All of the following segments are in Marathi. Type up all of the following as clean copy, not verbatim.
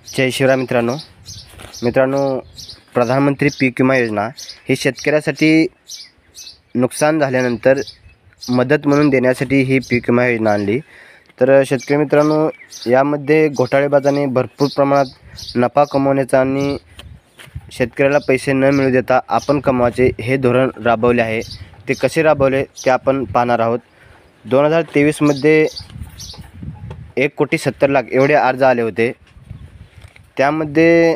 जय शिवराय मित्रांनो, प्रधानमंत्री पीक विमा योजना ही शेतकऱ्यासाठी नुकसान झाल्यानंतर मदत म्हणून देण्यासाठी ही पीक विमा योजना आणली। तर शेतकरी मित्रांनो, यामध्ये घोटाळेबाजाने भरपूर प्रमाणात नफा कमवण्याचा आणि शेतकऱ्याला पैसे न मिळू देता आपण कमवायचे हे धोरण राबवले आहे। ते कसे राबवले ते आपण पाहणार आहोत। 2023 मध्ये 1,70,00,000 एवढे अर्ज आले होते। त्यामध्ये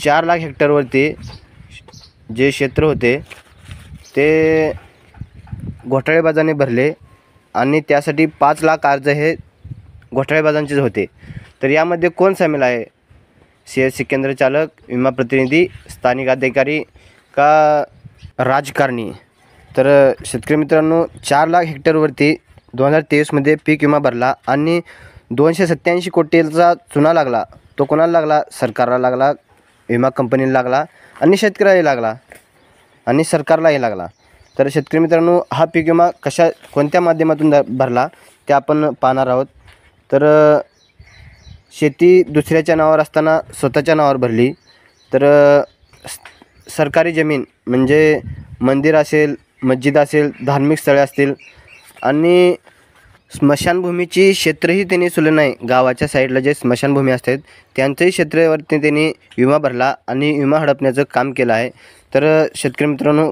4 लाख हेक्टरवरती जे क्षेत्र होते ते घोटाळेबाजाने भरले आणि त्यासाठी 5 लाख अर्ज हे घोटाळेबाजांचेच होते। तर यामध्ये कोण सामील आहे? CSC केंद्र चालक, विमा प्रतिनिधी, स्थानिक अधिकारी का राजकारणी? तर शेतकरी मित्रांनो, 4 लाख हेक्टरवरती 2023 मध्ये पीक विमा भरला आणि 287 कोटीचा चुना लागला। तो कोणाला लागला? सरकारला लागला, विमा कंपनीला लागला आणि शेतकऱ्यालाही लागला आणि सरकारलाही लागला। तर शेतकरी मित्रांनो, हा पीक विमा कोणत्या माध्यमातून भरला ते आपण पाहणार आहोत। तर शेती दुसऱ्याच्या नावावर असताना स्वतःच्या नावावर भरली। तर सरकारी जमीन म्हणजे मंदिर असेल, मस्जिद असेल, धार्मिक स्थळे असतील आणि स्मशानभूमीची क्षेत्रही त्यांनी सोडलं नाही। गावाच्या साईडला जे स्मशानभूमी असतात त्यांचंही क्षेत्रावरती त्यांनी विमा भरला आणि विमा हडपण्याचं काम केलं आहे। तर शेतकरी मित्रांनो,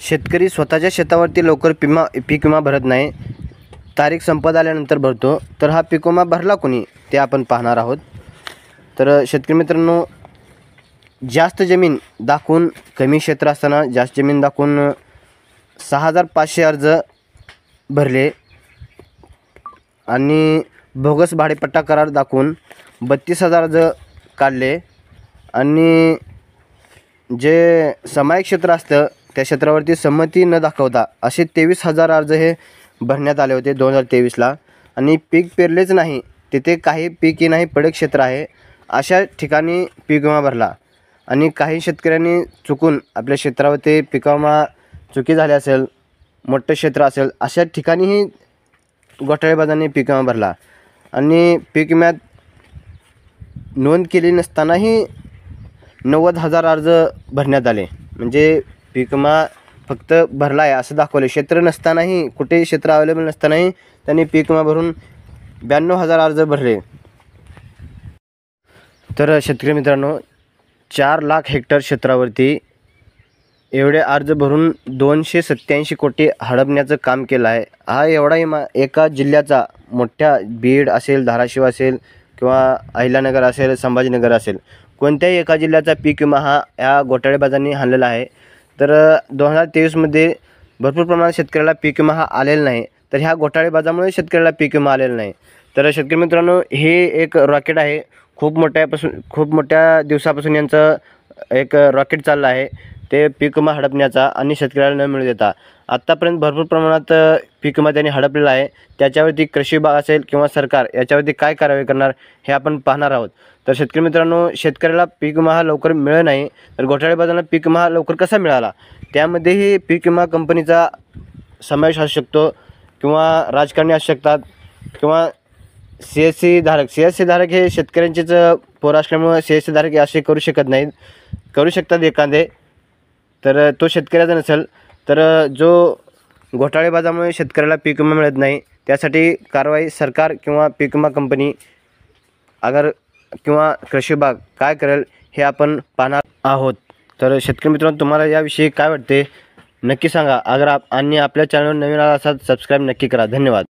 शेतकरी स्वतःच्या शेतावरती लवकर पीक विमा भरत नाही, तारीख संपत आल्यानंतर भरतो। तर हा पीक विमा भरला कोणी ते आपण पाहणार आहोत। तर शेतकरी मित्रांनो, जास्त जमीन दाखवून, कमी क्षेत्र असताना जास्त जमीन दाखवून 6,500 अर्ज भरले आणि बोगस भाडेपट्टा करार दाखवून 32,000 अर्ज काढले आणि जे सामायिक क्षेत्र असतं त्या क्षेत्रावरती संमती न दाखवता असे 23,000 अर्ज हे भरण्यात आले होते 2023ला। आणि पीक पेरलेच नाही, तिथे काही पीकही नाही, पडीक क्षेत्र आहे, अशा ठिकाणी पीक विमा भरला। आणि काही शेतकऱ्यांनी चुकून आपल्या क्षेत्रावरती पीक विमा चुकी झाली असेल, मोठं क्षेत्र असेल, अशा ठिकाणीही घोटाळेबाजांनी पीक विमा भरला आणि पीक विम्यात नोंद केली नसतानाही 90,000 अर्ज भरण्यात आले। म्हणजे पीक विमा फक्त भरला आहे असं दाखवले, क्षेत्र नसतानाही, कुठेही क्षेत्र अवेलेबल नसतानाही त्यांनी पीक विमा भरून 92,000 अर्ज भरले। तर शेतकरी मित्रांनो, 4 लाख हेक्टर क्षेत्रावरती एवढे अर्ज भरून 287 कोटी हडपण्याचं काम केलं आहे। हा एवढा विमा एका जिल्ह्याचा, मोठ्या बीड असेल, धाराशिव असेल किंवा अहिल्यानगर असेल, संभाजीनगर असेल, कोणत्याही एका जिल्ह्याचा पीक विमा हा या घोटाळेबाजांनी आणलेला आहे। तर 2023 मध्ये भरपूर प्रमाणात शेतकऱ्याला पीक विमा हा आलेला नाही। तर ह्या घोटाळेबाजामुळे शेतकऱ्याला पीक विमा आलेला नाही। तर शेतकरी मित्रांनो, हे एक रॉकेट आहे, खूप मोठ्या दिवसापासून यांचं एक रॉकेट चाललं आहे, ते पीक विमा हडपण्याचा आणि शेतकऱ्याला न मिळू देता। आत्तापर्यंत भरपूर प्रमाणात पीक विमा त्यांनी हडपलेला आहे। त्याच्यावरती कृषी विभाग असेल किंवा सरकार याच्यावरती काय कारवाई करणार हे आपण पाहणार आहोत। तर शेतकरी मित्रांनो, शेतकऱ्याला पीक विमा हा लवकर मिळत नाही, तर घोटाळेबाजांना पीक विमा हा लवकर कसा मिळाला? त्यामध्येही पीक विमा कंपनीचा समावेश असू शकतो किंवा राजकारणी असू शकतात किंवा CSC धारक हे शेतकऱ्यांचेच पोर असल्यामुळे CSC धारक हे असे करू शकत नाहीत, करू शकतात एखादे, तर तो शेतकऱ्याचा नसेल। तर जो घोटाळेबाजामुळे शेतकऱ्याला पीक विमा मिळत नाही त्यासाठी कारवाई सरकार किंवा पीक विमा कंपनी किंवा कृषी विभाग काय करेल हे आपण पाहणार आहोत। तर शेतकरी मित्रांनो, तुम्हाला याविषयी काय वाटते नक्की सांगा। आणि आपल्या चॅनलवर नवीन आला असाल सबस्क्राईब नक्की करा। धन्यवाद।